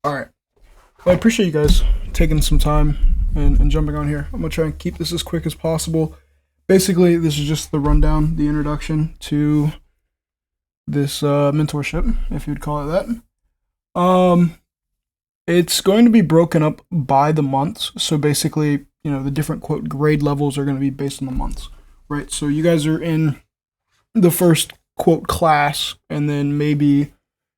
All right. Well, I appreciate you guys taking some time and jumping on here. I'm going to try and keep this as quick as possible. Basically, this is just the rundown, the introduction to this mentorship, if you'd call it that. It's going to be broken up by the months. So basically, the different quote grade levels are going to be based on the months, right? So you guys are in the first quote class, and then maybe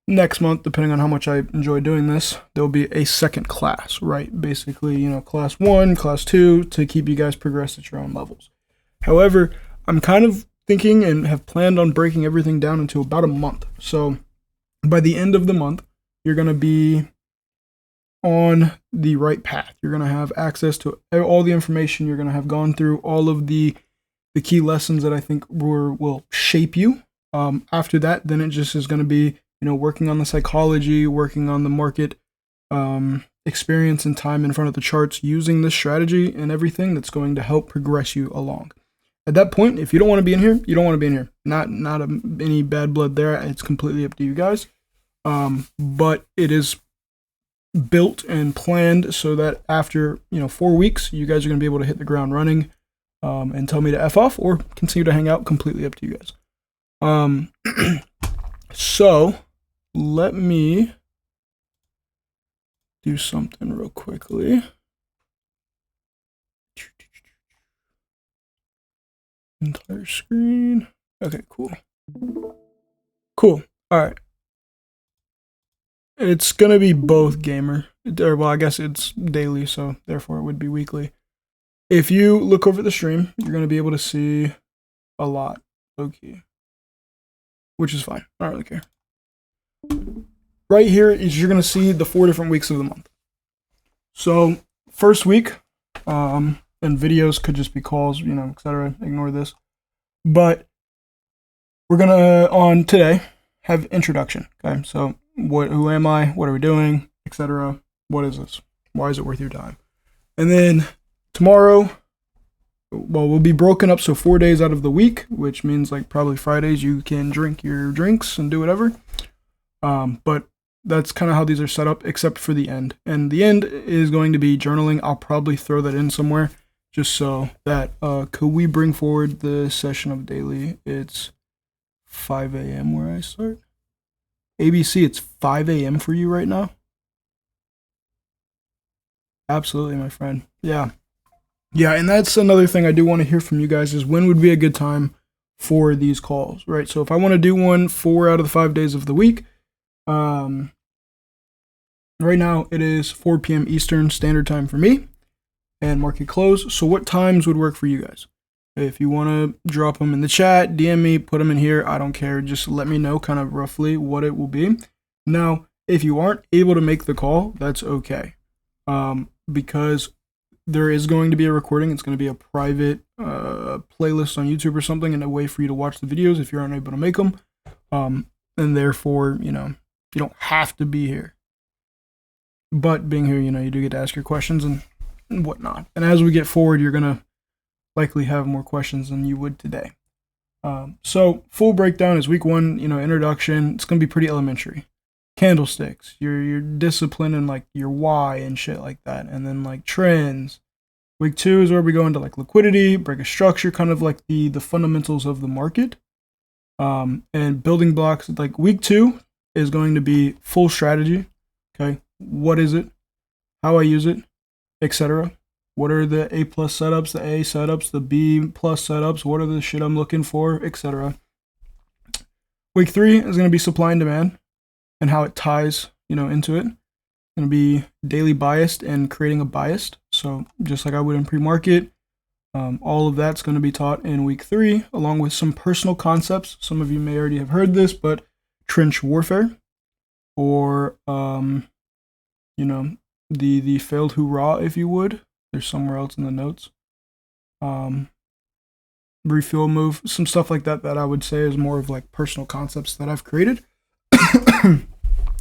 next month, depending on how much I enjoy doing this, there'll be a second class, right? Basically, class one, class two, to keep you guys progress at your own levels. However, I'm kind of thinking and have planned on breaking everything down into about a month. So by the end of the month, you're going to be on the right path. You're going to have access to all the information. You're going to have gone through all of the key lessons that I think will shape you. After that, then it just is going to be working on the psychology, working on the market experience and time in front of the charts, using this strategy and everything that's going to help progress you along. At that point, if you don't want to be in here, you don't want to be in here. Not any bad blood there. It's completely up to you guys. But it is built and planned so that after 4 weeks, you guys are going to be able to hit the ground running and tell me to F off or continue to hang out. Completely up to you guys. So let me do something real quickly. Entire screen. Okay, cool. Cool. All right. It's going to be both gamer. Well, I guess it's daily, so therefore it would be weekly. If you look over the stream, you're going to be able to see a lot. Okay. Which is fine. I don't really care. Right here is you're going to see the 4 different weeks of the month. So first week, and videos could just be calls, etc. Ignore this. But we're going to, on today, have introduction. Okay, so who am I? What are we doing? Etc. What is this? Why is it worth your time? And then tomorrow, we'll be broken up, so 4 days out of the week, which means like probably Fridays you can drink your drinks and do whatever. But that's kind of how these are set up, except for the end. And the end is going to be journaling. I'll probably throw that in somewhere, just so that could we bring forward the session of daily? It's 5 a.m. where I start. ABC, it's 5 a.m. for you right now? Absolutely, my friend. Yeah. Yeah, and that's another thing I do want to hear from you guys is when would be a good time for these calls, right? So if I want to do one 4 out of the 5 days of the week, right now it is 4 p.m. Eastern Standard Time for me and market close. So what times would work for you guys? If you want to drop them in the chat, DM me, put them in here. I don't care. Just let me know kind of roughly what it will be. Now, if you aren't able to make the call, that's okay. Because there is going to be a recording. It's going to be a private playlist on YouTube or something, and a way for you to watch the videos if you're unable to make them. And therefore, you don't have to be here. But being here, you do get to ask your questions and whatnot. And as we get forward, you're going to likely have more questions than you would today. So full breakdown is week 1, introduction. It's going to be pretty elementary. Candlesticks, your discipline and like your why and shit like that. And then like trends. Week 2 is where we go into like liquidity, break a structure, kind of like the fundamentals of the market. And building blocks. Like week 2 is going to be full strategy. Okay. What is it? How I use it, etc. What are the A+ setups, the A setups, the B+ setups? What are the shit I'm looking for, etc. Week 3 is going to be supply and demand and how it ties, into it. It's going to be daily biased and creating a biased. So just like I would in pre-market, all of that's going to be taught in week 3, along with some personal concepts. Some of you may already have heard this, but trench warfare, or the failed hoorah, if you would. There's somewhere else in the notes. Refuel move, some stuff like that I would say is more of like personal concepts that I've created.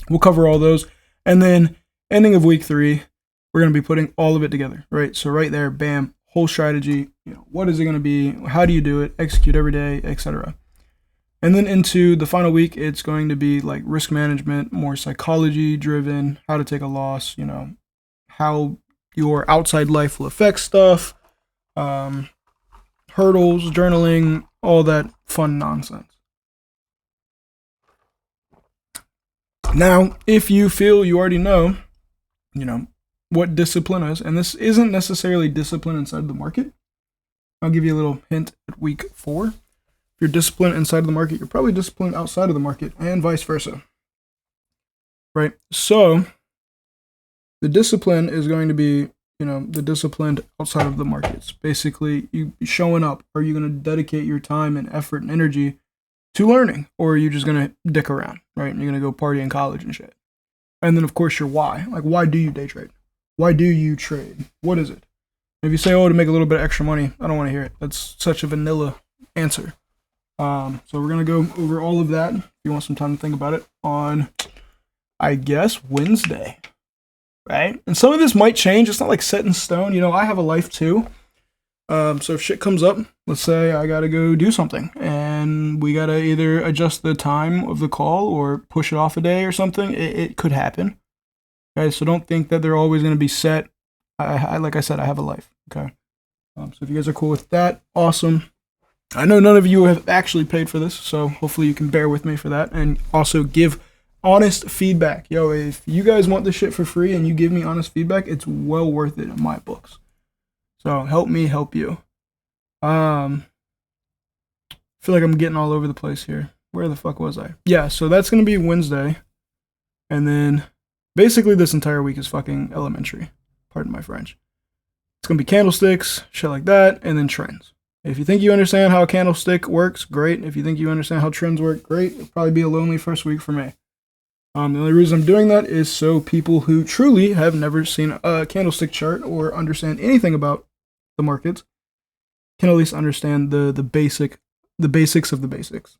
We'll cover all those. And then ending of week 3, we're going to be putting all of it together, right? So right there, bam, whole strategy. What is it going to be? How do you do it? Execute every day, etc. And then into the final week, it's going to be like risk management, more psychology driven, how to take a loss, how your outside life will affect stuff, um, hurdles, journaling, all that fun nonsense. Now, if you feel you already know, what discipline is, and this isn't necessarily discipline inside the market. I'll give you a little hint at week 4. If you're disciplined inside of the market, you're probably disciplined outside of the market, and vice versa. Right? So, the discipline is going to be, the disciplined outside of the markets. Basically, you showing up. Are you going to dedicate your time and effort and energy to learning? Or are you just going to dick around, right? And you're going to go party in college and shit. And then, of course, your why. Like, why do you day trade? Why do you trade? What is it? If you say, to make a little bit of extra money, I don't want to hear it. That's such a vanilla answer. So we're going to go over all of that, if you want some time to think about it, on, I guess, Wednesday. Right? And some of this might change. It's not like set in stone. I have a life too. So if shit comes up, let's say I got to go do something, and we got to either adjust the time of the call or push it off a day or something, it could happen. Okay, so don't think that they're always going to be set. Like I said, I have a life. Okay. So if you guys are cool with that, awesome. I know none of you have actually paid for this, so hopefully you can bear with me for that, and also give honest feedback. If you guys want this shit for free and you give me honest feedback, it's well worth it in my books. So help me help you. I feel like I'm getting all over the place here. Where the fuck was I? Yeah, so that's going to be Wednesday. And then basically this entire week is fucking elementary. Pardon my French. It's going to be candlesticks, shit like that, and then trends. If you think you understand how a candlestick works, great. If you think you understand how trends work, great. It'll probably be a lonely first week for me. The only reason I'm doing that is so people who truly have never seen a candlestick chart or understand anything about the markets can at least understand the basics of the basics.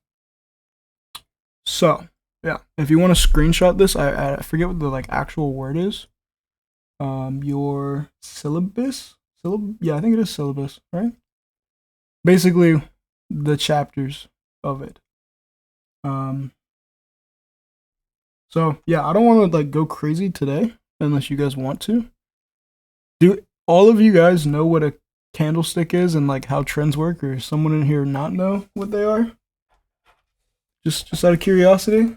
So, yeah, if you want to screenshot this, I forget what the actual word is. Your syllabus? Yeah, I think it is syllabus, right? Basically, the chapters of it. So, yeah, I don't want to go crazy today unless you guys want to. Do all of you guys know what a candlestick is and how trends work, or someone in here not know what they are? Just out of curiosity?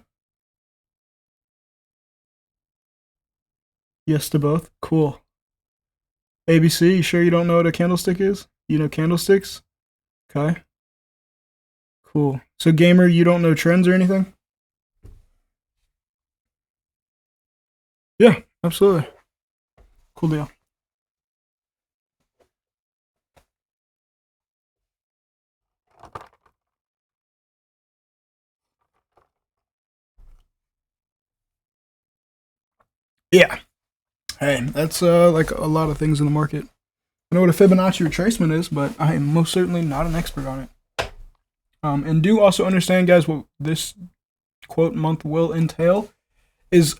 Yes to both. Cool. ABC, you sure you don't know what a candlestick is? You know candlesticks? Okay. Cool. So gamer, you don't know trends or anything? Yeah, absolutely. Cool deal. Yeah. Hey, that's like a lot of things in the market. I know what a Fibonacci retracement is, but I am most certainly not an expert on it. And do also understand, guys, what this quote month will entail is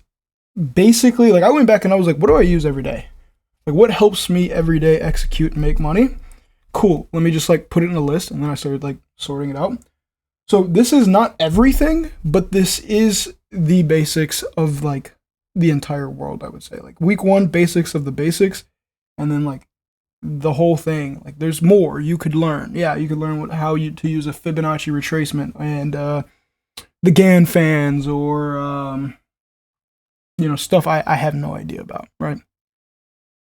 basically I went back and I was like, what do I use every day? What helps me every day execute and make money? Cool. Let me just put it in a list, and then I started sorting it out. So this is not everything, but this is the basics of the entire world, I would say. Week 1, basics of the basics, and then the whole thing. There's more you could learn. Yeah, you could learn how to use a Fibonacci retracement and the Gann fans, or stuff I have no idea about, right?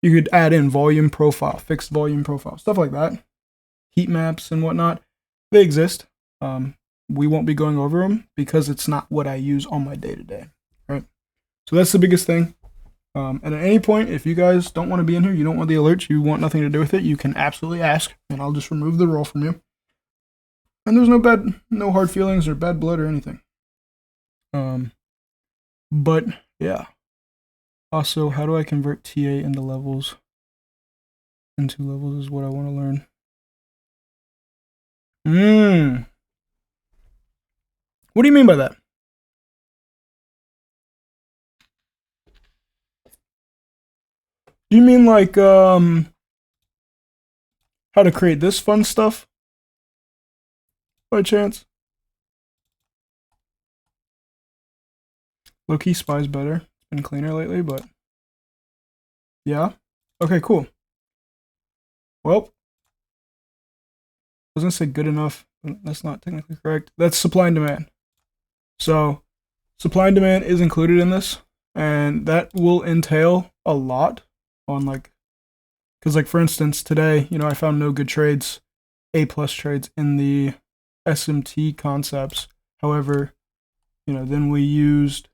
You could add in volume profile, fixed volume profile, stuff like that. Heat maps and whatnot, they exist. We won't be going over them because it's not what I use on my day-to-day, right? So that's the biggest thing. And at any point, if you guys don't want to be in here, you don't want the alerts, you want nothing to do with it, you can absolutely ask, and I'll just remove the role from you. And there's no hard feelings or bad blood or anything. But yeah. Also, how do I convert TA into levels? Into levels is what I want to learn. What do you mean by that? Do you mean how to create this fun stuff? By chance? Low-key Spy's better. It's been cleaner lately, but yeah. Okay, cool. Well, I was gonna say good enough, but that's not technically correct. That's supply and demand. So supply and demand is included in this, and that will entail a lot on like, because like for instance today, I found no good trades, A plus trades in the SMT concepts. However, then we used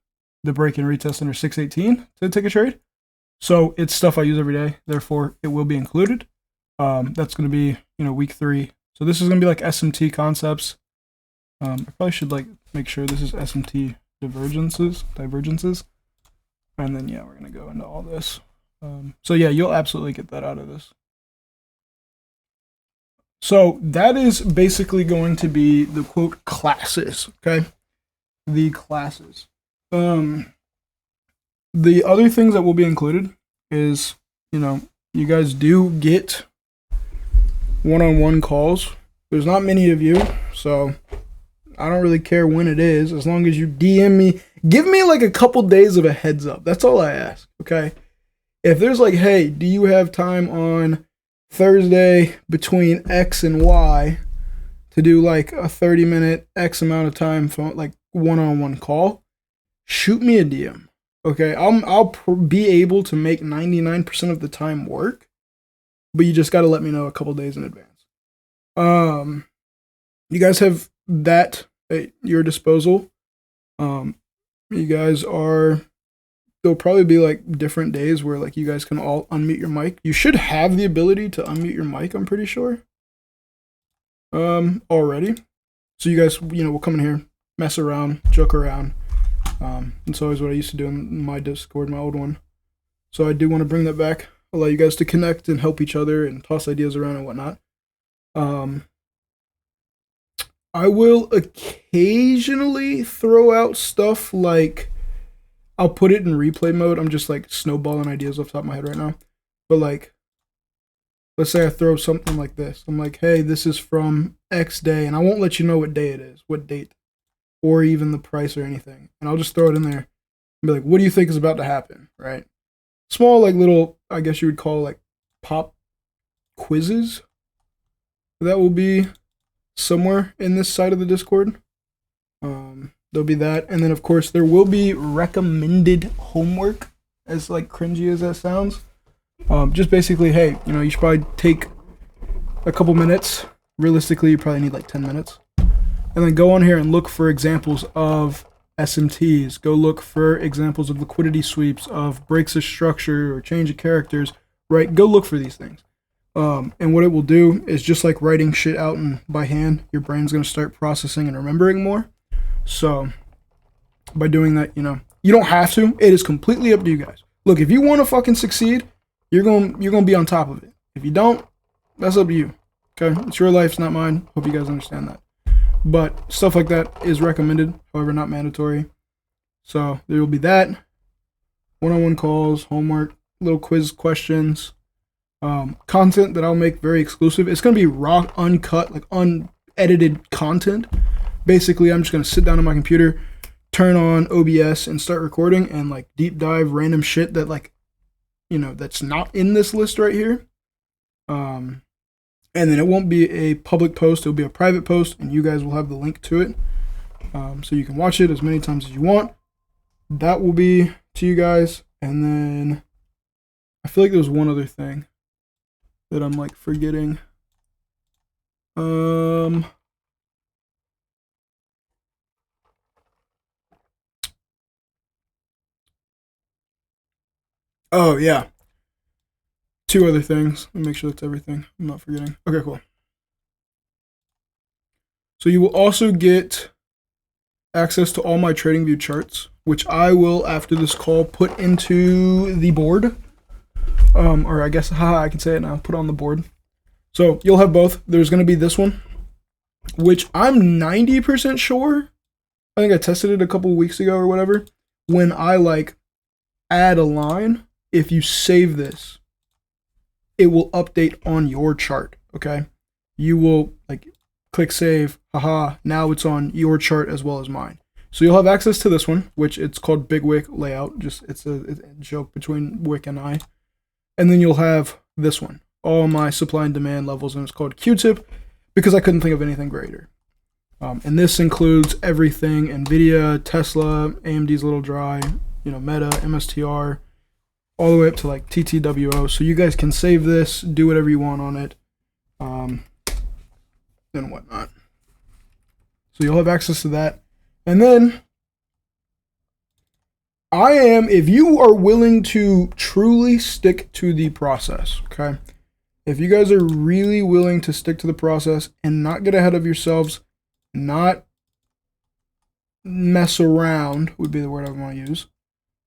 the break and retest under 618 to take a trade. So it's stuff I use every day. Therefore, it will be included. That's going to be, week 3. So this is going to be like SMT concepts. I probably should like make sure this is SMT divergences. And then, yeah, we're going to go into all this. So yeah, you'll absolutely get that out of this. So that is basically going to be the quote classes, okay? The classes. The other things that will be included is, you guys do get one-on-one calls. There's not many of you, so I don't really care when it is, as long as you DM me. Give me like a couple days of a heads up. That's all I ask, okay? If there's like, hey, do you have time on Thursday between X and Y to do like a 30-minute X amount of time phone, like one-on-one call, shoot me a DM. Okay, I'll be able to make 99% of the time work, but you just got to let me know a couple days in advance. You guys have that at your disposal. You guys there'll probably be like different days where like you guys can all unmute your mic. You should have the ability to unmute your mic, I'm pretty sure. Already. So you guys, will come in here, mess around, joke around. It's always what I used to do in my Discord, my old one. So I do want to bring that back, allow you guys to connect and help each other and toss ideas around and whatnot. I will occasionally throw out stuff like, I'll put it in replay mode. I'm just like snowballing ideas off the top of my head right now. But like, let's say I throw something like this. I'm like, hey, this is from X day, and I won't let you know what day it is, what date, or even the price or anything. And I'll just throw it in there and be like, what do you think is about to happen, right? Small, like little, I guess you would call like pop quizzes. That will be somewhere in this side of the Discord. There'll be that. And then, of course, there will be recommended homework, as like cringy as that sounds. Just basically, hey, you should probably take a couple minutes. Realistically, you probably need like 10 minutes. And then go on here and look for examples of SMTs. Go look for examples of liquidity sweeps, of breaks of structure or change of characters, right? Go look for these things. And what it will do is just like writing shit out by hand, your brain's going to start processing and remembering more. So by doing that, you don't have to. It is completely up to you guys. Look, if you want to fucking succeed, you're going to be on top of it. If you don't, that's up to you. Okay? It's your life, it's not mine. Hope you guys understand that. But stuff like that is recommended, however, not mandatory. So there will be that. One-on-one calls, homework, little quiz questions, content that I'll make very exclusive. It's going to be raw, uncut, like unedited content. Basically, I'm just going to sit down on my computer, turn on OBS, and start recording and like deep dive random shit that like, that's not in this list right here. And then it won't be a public post. It'll be a private post, and you guys will have the link to it. So you can watch it as many times as you want. That will be to you guys. And then I feel like there's one other thing that I'm like forgetting. Oh, yeah. 2 other things. Let me make sure that's everything. I'm not forgetting. Okay, cool. So you will also get access to all my TradingView charts, which I will, after this call, put into the board. Or I guess, I can say it now, put on the board. So you'll have both. There's going to be this one, which I'm 90% sure. I think I tested it a couple weeks ago or whatever. When I like add a line, if you save this, it will update on your chart, okay? You will like click save, now it's on your chart as well as mine. So you'll have access to this one, which it's called Big Wick Layout. Just it's a joke between Wick and I. And then you'll have this one, all my supply and demand levels, and it's called Q-Tip because I couldn't think of anything greater. And this includes everything: NVIDIA, Tesla, AMD's Little Dry, Meta, MSTR, all the way up to like TTWO. So you guys can save this, do whatever you want on it, and whatnot. So you'll have access to that. And then if you are willing to truly stick to the process, okay? If you guys are really willing to stick to the process and not get ahead of yourselves, not mess around would be the word I want to use,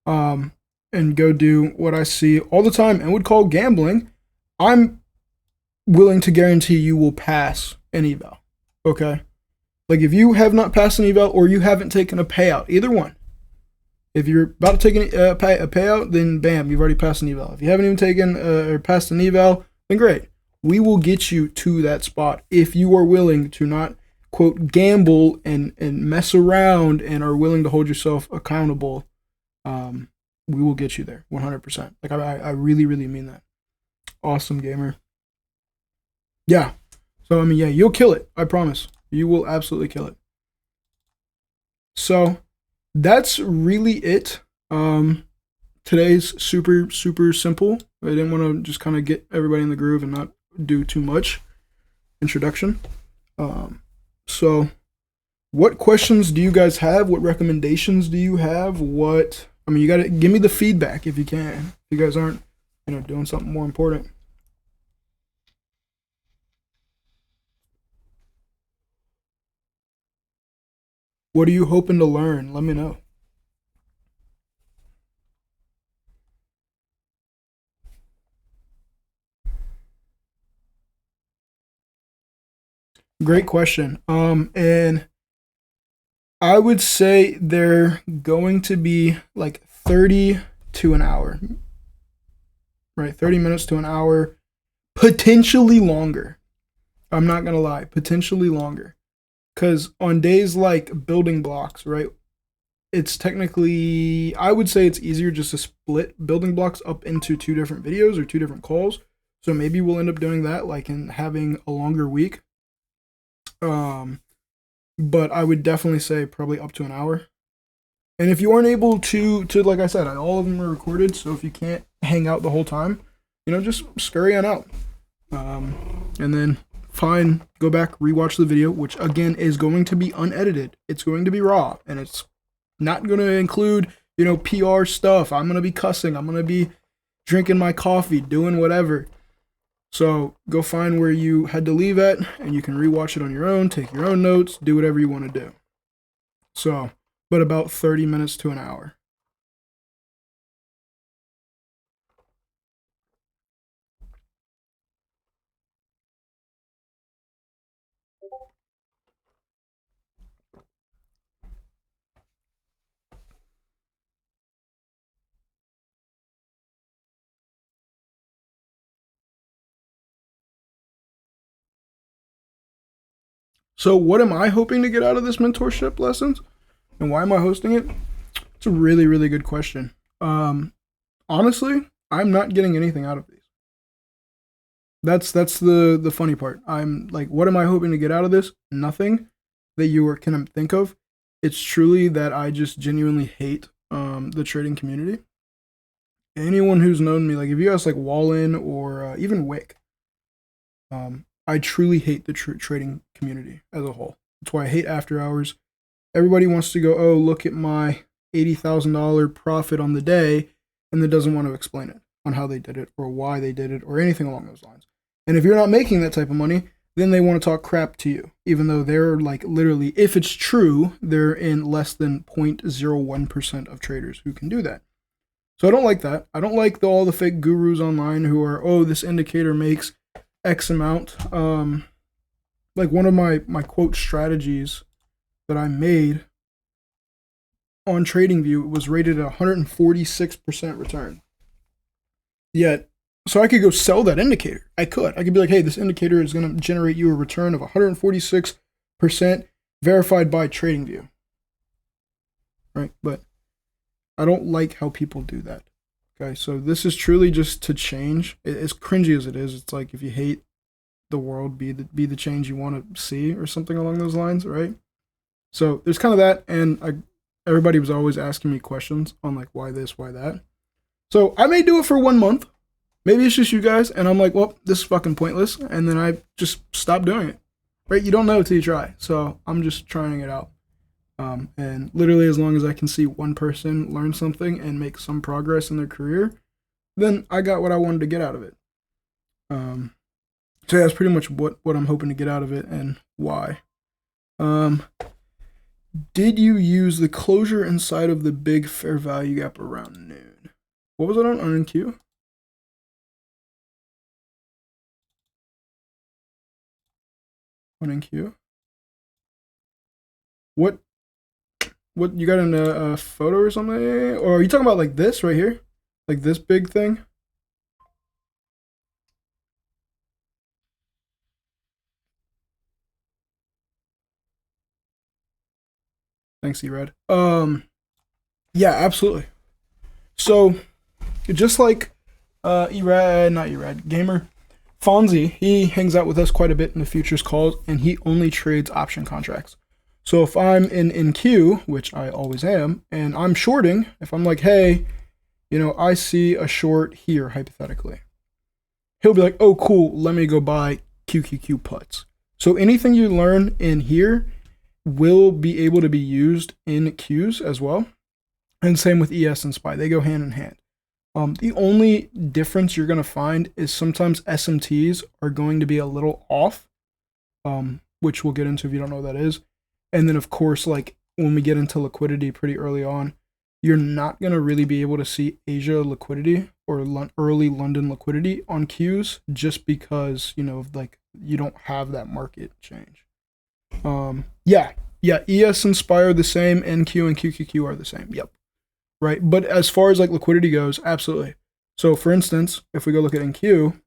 and go do what I see all the time and would call gambling, I'm willing to guarantee you will pass an eval, okay? Like if you have not passed an eval or you haven't taken a payout, either one. If you're about to take a payout, then bam, you've already passed an eval. If you haven't even taken or passed an eval, then great. We will get you to that spot if you are willing to not, quote, gamble and mess around and are willing to hold yourself accountable. We will get you there 100%. Like I really, really mean that. Awesome gamer. Yeah. So, yeah, you'll kill it. I promise. You will absolutely kill it. So that's really it. Today's super, super simple. I didn't want to just kind of get everybody in the groove and not do too much introduction. So what questions do you guys have? What recommendations do you have? You got to give me the feedback if you can. If you guys aren't, doing something more important. What are you hoping to learn? Let me know. Great question. And I would say they're going to be like 30 to an hour. Right? 30 minutes to an hour, potentially longer. I'm not going to lie, potentially longer. Because on days like building blocks, right, it's technically, I would say it's easier just to split building blocks up into 2 different videos or 2 different calls. So maybe we'll end up doing that, like in having a longer week. But I would definitely say probably up to an hour. And if you aren't able to like I said, all of them are recorded. So if you can't hang out the whole time, just scurry on out. And then fine, go back, rewatch the video, which again is going to be unedited. It's going to be raw, and it's not going to include, PR stuff. I'm going to be cussing. I'm going to be drinking my coffee, doing whatever. So go find where you had to leave at, and you can rewatch it on your own, take your own notes, do whatever you want to do. So, but about 30 minutes to an hour. So what am I hoping to get out of this mentorship lessons? And why am I hosting it? It's a really, really good question. Honestly, I'm not getting anything out of these. That's the funny part. I'm like, what am I hoping to get out of this? Nothing that you can think of. It's truly that I just genuinely hate the trading community. Anyone who's known me, like if you ask like Wallen or even Wick, I truly hate the trading community as a whole. That's why I hate after hours. Everybody wants to go, oh, look at my $80,000 profit on the day, and then doesn't want to explain it on how they did it or why they did it or anything along those lines. And if you're not making that type of money, then they want to talk crap to you, even though they're like literally, if it's true, they're in less than 0.01% of traders who can do that. So I don't like that. I don't like all the fake gurus online who are, oh, this indicator makes X amount. Like one of my quote strategies that I made on TradingView was rated at 146% return. Yet, so I could go sell that indicator. I could be like, hey, this indicator is going to generate you a return of 146% verified by TradingView. right? But I don't like how people do that. Okay, so this is truly just to change. As cringy as it is, it's like if you hate the world, be the change you want to see, or something along those lines, right? So there's kind of that, and everybody was always asking me questions on like why this, why that. So I may do it for 1 month. Maybe it's just you guys, and I'm like, well, this is fucking pointless, and then I just stop doing it. Right? You don't know till you try. So I'm just trying it out. And literally, as long as I can see one person learn something and make some progress in their career, then I got what I wanted to get out of it. So yeah, that's pretty much what I'm hoping to get out of it and why. Did you use the closure inside of the big fair value gap around noon? What was it on NQ? On NQ? What you got in a photo or something? Or are you talking about like this right here? Like this big thing? Thanks, E-Red. Yeah, absolutely. So, just like E-Red, not E-Red, Gamer, Fonzie, he hangs out with us quite a bit in the futures calls, and he only trades option contracts. So if I'm in NQ, which I always am, and I'm shorting, if I'm like, hey, I see a short here, hypothetically, he'll be like, oh, cool, let me go buy QQQ puts. So anything you learn in here will be able to be used in Qs as well. And same with ES and SPY. They go hand in hand. The only difference you're going to find is sometimes SMTs are going to be a little off, which we'll get into if you don't know what that is. And then, of course, like when we get into liquidity pretty early on, you're not going to really be able to see Asia liquidity or early London liquidity on Qs just because, like you don't have that market change. Yeah, ES and SPY are the same, NQ and QQQ are the same. Yep. Right. But as far as like liquidity goes, absolutely. So for instance, if we go look at NQ,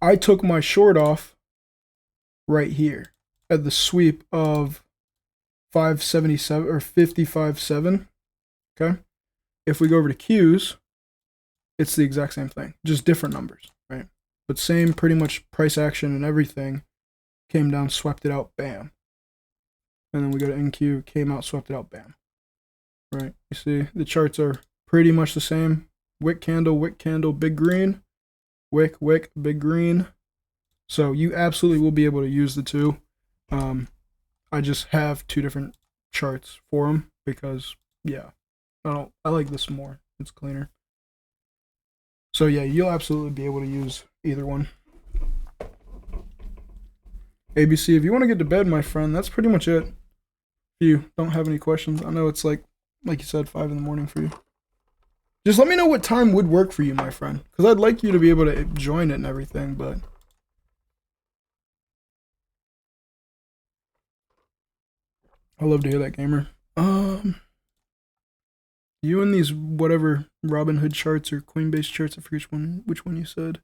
I took my short off right here at the sweep of 577 or 55.7. Okay. If we go over to Qs, it's the exact same thing, just different numbers, right? But same pretty much price action and everything. Came down, swept it out, bam. And then we go to NQ, came out, swept it out, bam. Right, you see the charts are pretty much the same. Wick, candle, big green. Wick, big green. So you absolutely will be able to use the two. I just have two different charts for them because, yeah, I like this more. It's cleaner. So yeah, you'll absolutely be able to use either one. ABC, if you want to get to bed, my friend, that's pretty much it. If you don't have any questions, I know it's like you said, 5 a.m. for you. Just let me know what time would work for you, my friend. Because I'd like you to be able to join it and everything, but I love to hear that, Gamer. You and these whatever Robinhood charts or Coinbase charts, I forget which one you said.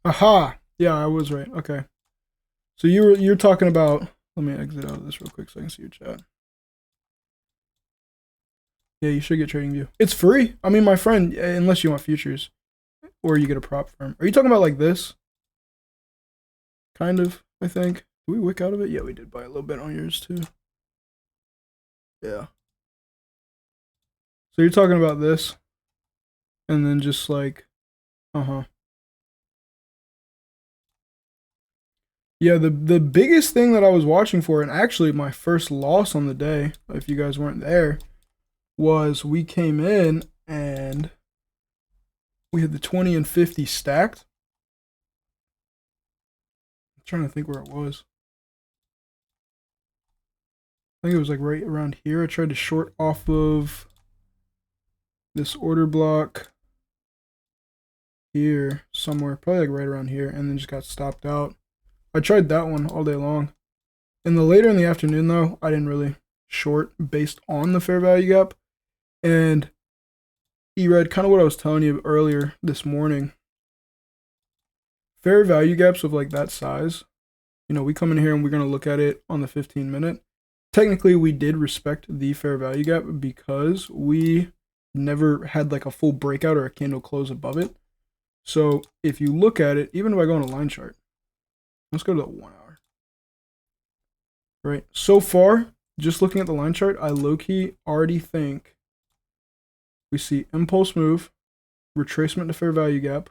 Aha! Yeah, I was right. Okay. So you're talking about, let me exit out of this real quick so I can see your chat. Yeah, you should get TradingView. It's free. I mean, my friend, unless you want futures or you get a prop firm. Are you talking about like this? Kind of, I think. Did we wick out of it? Yeah, we did buy a little bit on yours too. Yeah. So you're talking about this and then just like, Yeah, the biggest thing that I was watching for, and actually my first loss on the day, if you guys weren't there, was we came in and we had the 20 and 50 stacked. I'm trying to think where it was. I think it was like right around here. I tried to short off of this order block here somewhere, probably like right around here, and then just got stopped out. I tried that one all day long. In the later in the afternoon, though, I didn't really short based on the fair value gap. And E-Red, kind of what I was telling you earlier this morning, fair value gaps of like that size we come in here and we're going to look at it on the 15-minute. Technically, we did respect the fair value gap because we never had like a full breakout or a candle close above it. So if you look at it, even if I go on a line chart, let's go to the 1 hour. Right. So far, just looking at the line chart, I low-key already think we see impulse move, retracement to fair value gap,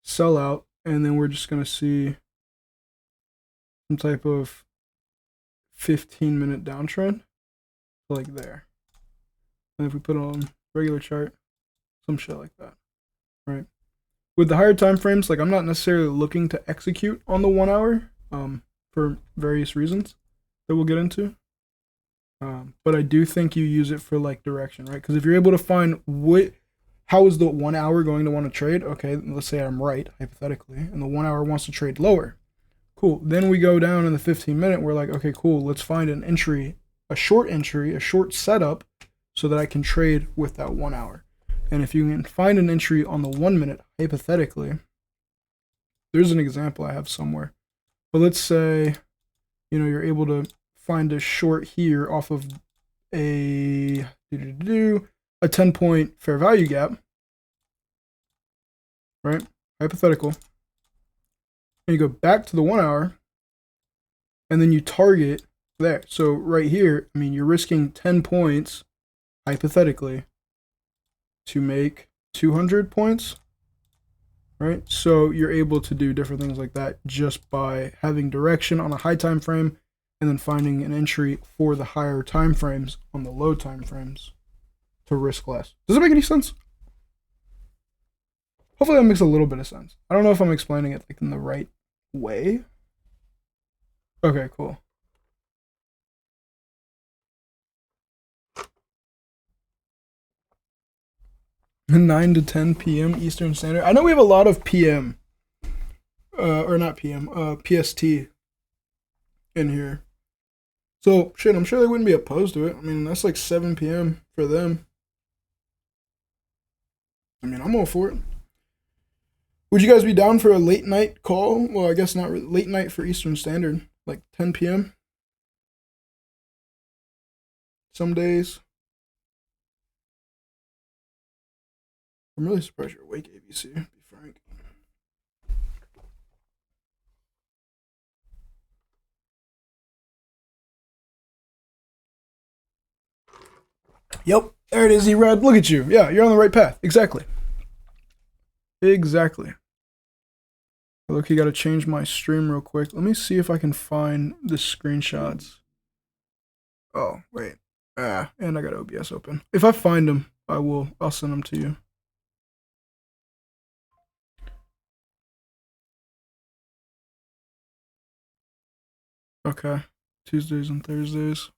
sell out, and then we're just going to see some type of 15-minute downtrend like there. And if we put on regular chart, some shit like that, right? With the higher time frames, like I'm not necessarily looking to execute on the 1 hour for various reasons that we'll get into. But I do think you use it for like direction, right? Because if you're able to find how is the 1 hour going to want to trade? Okay, let's say I'm right, hypothetically, and the 1 hour wants to trade lower. Cool. Then we go down in the 15-minute. We're like, okay, cool. Let's find an entry, a short setup, so that I can trade with that 1 hour. And if you can find an entry on the 1 minute, hypothetically, there's an example I have somewhere. But let's say, you're able to find a short here off of a 10-point fair value gap, right? Hypothetical. And you go back to the 1 hour, and then you target there. So right here, you're risking 10 points, hypothetically, to make 200 points, right? So you're able to do different things like that just by having direction on a high time frame and then finding an entry for the higher time frames on the low time frames to risk less. Does it make any sense? Hopefully that makes a little bit of sense. I don't know if I'm explaining it like in the right way. Okay, cool. Nine to 10 p.m. Eastern Standard. I know we have a lot of PM, or not PM, PST in here. So shit, I'm sure they wouldn't be opposed to it. That's like 7 p.m. for them. I'm all for it. Would you guys be down for a late night call? Well, I guess not late night for Eastern Standard, like 10 p.m. Some days. I'm really surprised you're awake, ABC, to be frank. Yep, there it is, E-Red. Look at you. Yeah, you're on the right path. Exactly. Look, you gotta change my stream real quick. Let me see if I can find the screenshots. Oh, wait. And I got OBS open. If I find them, I'll send them to you. Okay. Tuesdays and Thursdays.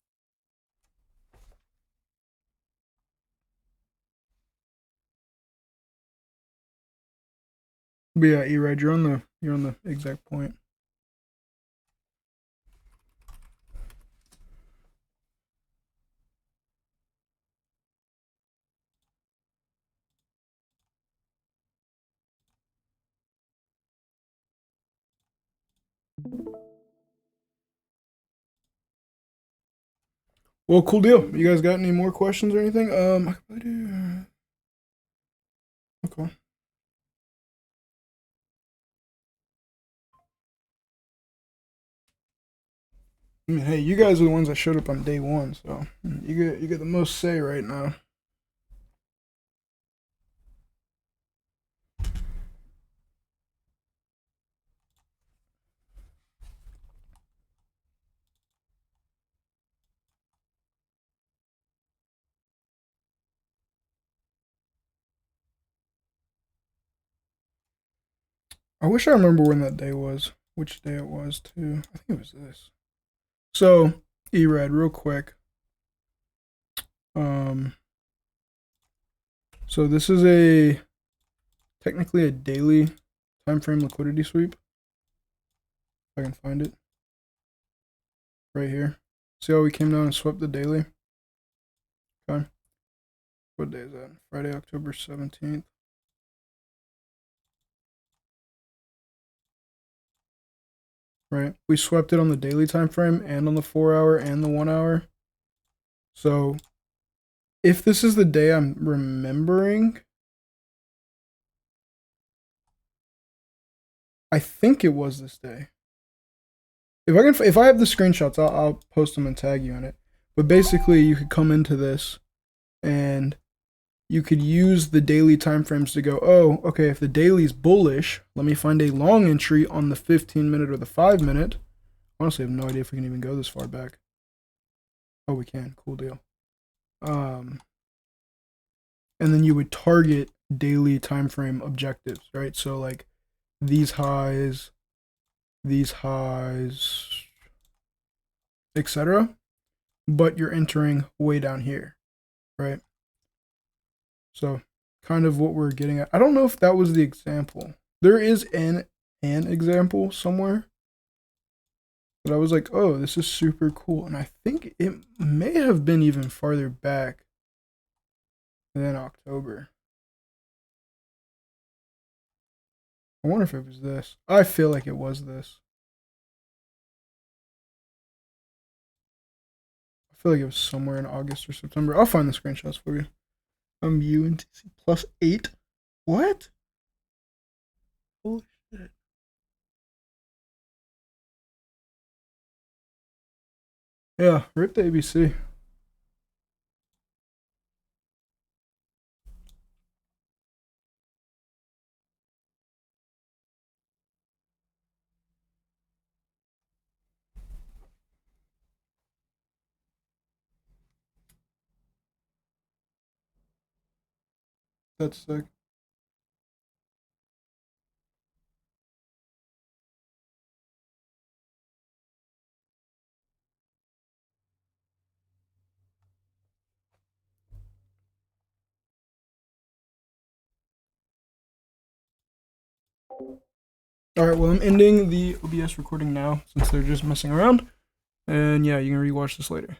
But yeah, E-Ride, you're on the exact point. Well, cool deal. You guys got any more questions or anything? Okay. Hey, you guys are the ones that showed up on day one, so you get the most say right now. I wish I remember when that day was, which day it was too. I think it was this. So, E-Red, real quick. So this is technically a daily time frame liquidity sweep. If I can find it. Right here. See how we came down and swept the daily? Okay. What day is that? Friday, October 17th. right? We swept it on the daily time frame and on the 4 hour and the 1 hour. So if this is the day I'm remembering, I think it was this day. If I have the screenshots, I'll post them and tag you in it. But basically, you could come into this and you could use the daily timeframes to go, oh, okay, if the daily's bullish, let me find a long entry on the 15-minute or the 5-minute. Honestly, I have no idea if we can even go this far back. Oh, we can. Cool deal. And then you would target daily time frame objectives, right? So like these highs, etc. But you're entering way down here, right? So kind of what we're getting at. I don't know if that was the example. There is an example somewhere. But I was like, oh, this is super cool. And I think it may have been even farther back than October. I wonder if it was this. I feel like it was this. I feel like it was somewhere in August or September. I'll find the screenshots for you. UNTC plus 8. What? Holy shit. Yeah, rip the ABC. That's sick. All right, well, I'm ending the OBS recording now since they're just messing around. And yeah, you can rewatch this later.